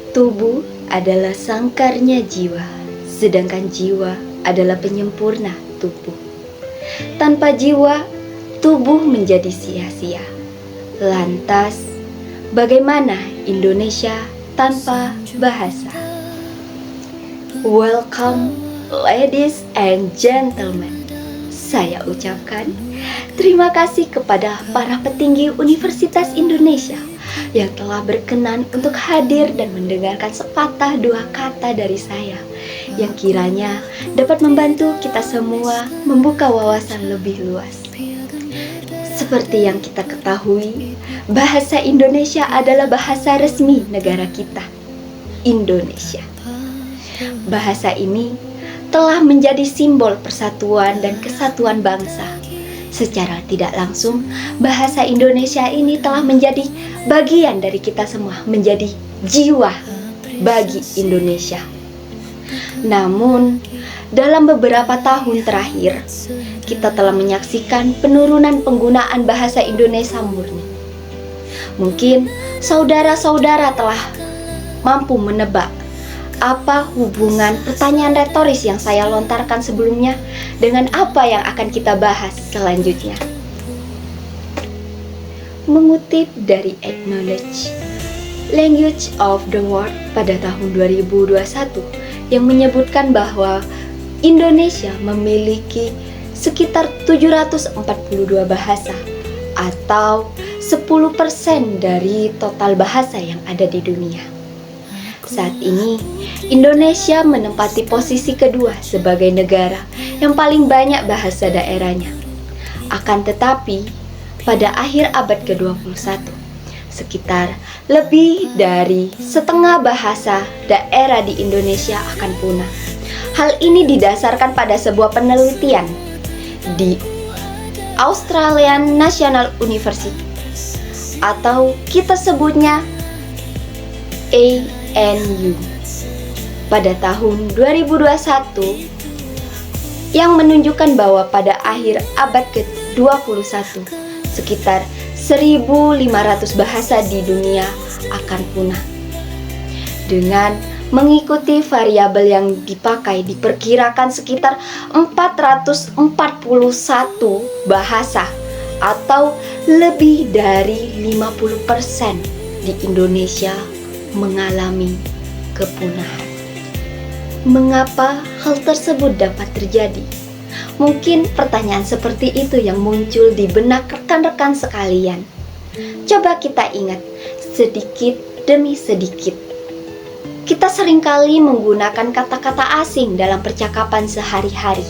Tubuh adalah sangkarnya jiwa, sedangkan jiwa adalah penyempurna tubuh. Tanpa jiwa, tubuh menjadi sia-sia. Lantas, bagaimana Indonesia tanpa bahasa? Welcome, ladies and gentlemen. Saya ucapkan terima kasih kepada para petinggi Universitas Indonesia yang telah berkenan untuk hadir dan mendengarkan sepatah dua kata dari saya yang kiranya dapat membantu kita semua membuka wawasan lebih luas. Seperti yang kita ketahui, bahasa Indonesia adalah bahasa resmi negara kita, Indonesia. Bahasa ini telah menjadi simbol persatuan dan kesatuan bangsa. Secara tidak langsung, bahasa Indonesia ini telah menjadi bagian dari kita semua, menjadi jiwa bagi Indonesia. Namun, dalam beberapa tahun terakhir, kita telah menyaksikan penurunan penggunaan bahasa Indonesia murni. Mungkin saudara-saudara telah mampu menebak apa hubungan pertanyaan retoris yang saya lontarkan sebelumnya dengan apa yang akan kita bahas selanjutnya. Mengutip dari Acknowledge Language of the World pada tahun 2021 yang menyebutkan bahwa Indonesia memiliki sekitar 742 bahasa atau 10% dari total bahasa yang ada di dunia. Saat ini, Indonesia menempati posisi kedua sebagai negara yang paling banyak bahasa daerahnya. Akan tetapi, pada akhir abad ke-21, sekitar lebih dari setengah bahasa daerah di Indonesia akan punah. Hal ini didasarkan pada sebuah penelitian di Australian National University atau kita sebutnya ANU pada tahun 2021 yang menunjukkan bahwa pada akhir abad ke-21 sekitar 1.500 bahasa di dunia akan punah. Dengan mengikuti variabel yang dipakai diperkirakan sekitar 441 bahasa atau lebih dari 50% di Indonesia mengalami kepunahan. Mengapa hal tersebut dapat terjadi? Mungkin pertanyaan seperti itu yang muncul di benak rekan-rekan sekalian. Coba kita ingat sedikit demi sedikit. Kita seringkali menggunakan kata-kata asing dalam percakapan sehari-hari.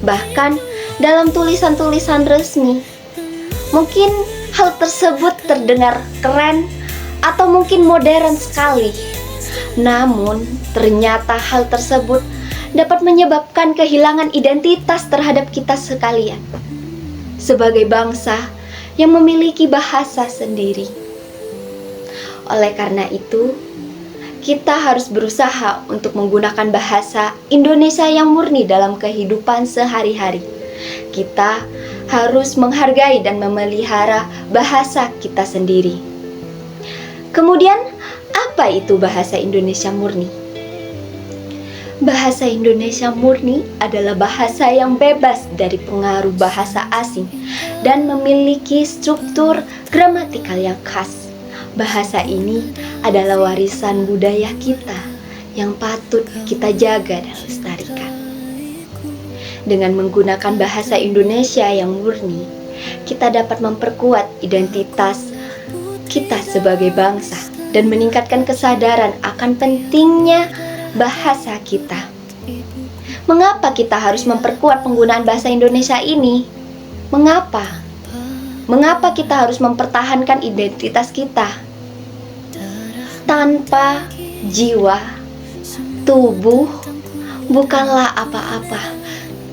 Bahkan dalam tulisan-tulisan resmi. Mungkin hal tersebut terdengar keren atau mungkin modern sekali. Namun, ternyata hal tersebut dapat menyebabkan kehilangan identitas terhadap kita sekalian sebagai bangsa yang memiliki bahasa sendiri. Oleh karena itu, kita harus berusaha untuk menggunakan bahasa Indonesia yang murni dalam kehidupan sehari-hari. Kita harus menghargai dan memelihara bahasa kita sendiri. Kemudian, apa itu bahasa Indonesia murni? Bahasa Indonesia murni adalah bahasa yang bebas dari pengaruh bahasa asing dan memiliki struktur gramatikal yang khas. Bahasa ini adalah warisan budaya kita yang patut kita jaga dan lestarikan. Dengan menggunakan bahasa Indonesia yang murni, kita dapat memperkuat identitas kita sebagai bangsa dan meningkatkan kesadaran akan pentingnya bahasa kita. Mengapa kita harus memperkuat penggunaan bahasa Indonesia ini? Mengapa? Mengapa kita harus mempertahankan identitas kita? Tanpa jiwa, tubuh bukanlah apa-apa.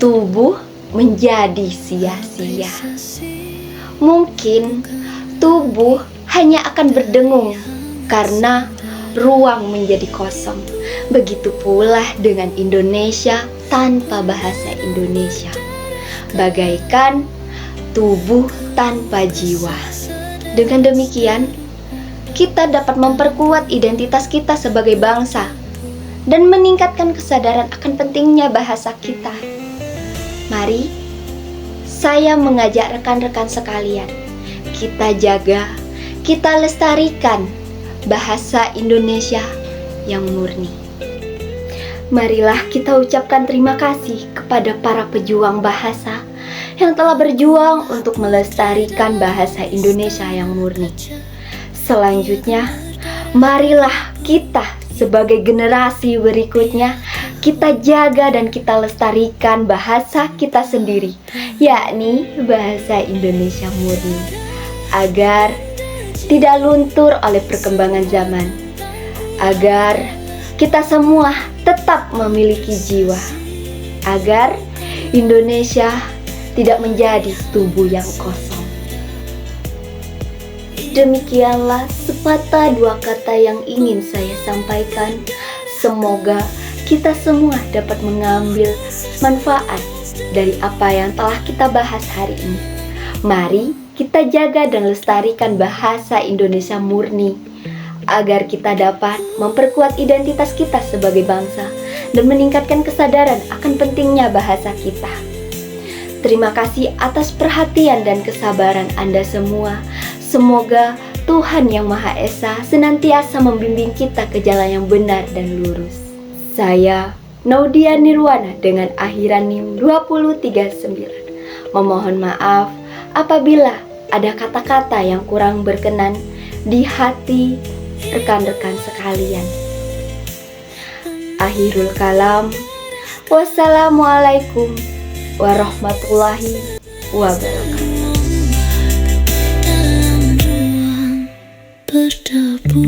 Tubuh menjadi sia-sia. Mungkin tubuh hanya akan berdengung karena ruang menjadi kosong. Begitu pula dengan Indonesia tanpa bahasa Indonesia. Bagaikan tubuh tanpa jiwa. Dengan demikian, kita dapat memperkuat identitas kita sebagai bangsa dan meningkatkan kesadaran akan pentingnya bahasa kita. Mari, saya mengajak rekan-rekan sekalian, kita jaga, kita lestarikan bahasa Indonesia yang murni. Marilah kita ucapkan terima kasih kepada para pejuang bahasa yang telah berjuang untuk melestarikan bahasa Indonesia yang murni. Selanjutnya, marilah kita sebagai generasi berikutnya, kita jaga dan kita lestarikan bahasa kita sendiri, yakni bahasa Indonesia murni, agar tidak luntur oleh perkembangan zaman, agar kita semua tetap memiliki jiwa, agar Indonesia tidak menjadi tubuh yang kosong. Demikianlah sepatah dua kata yang ingin saya sampaikan. Semoga kita semua dapat mengambil manfaat dari apa yang telah kita bahas hari ini. Mari kita jaga dan lestarikan bahasa Indonesia murni, agar kita dapat memperkuat identitas kita sebagai bangsa dan meningkatkan kesadaran akan pentingnya bahasa kita. Terima kasih atas perhatian dan kesabaran Anda semua. Semoga Tuhan Yang Maha Esa senantiasa membimbing kita ke jalan yang benar dan lurus. Saya Naudia Nirwana dengan akhiran NIM 2039. Memohon maaf apabila ada kata-kata yang kurang berkenan di hati rekan-rekan sekalian. Akhirul kalam. Wassalamualaikum warahmatullahi wabarakatuh. Berdebu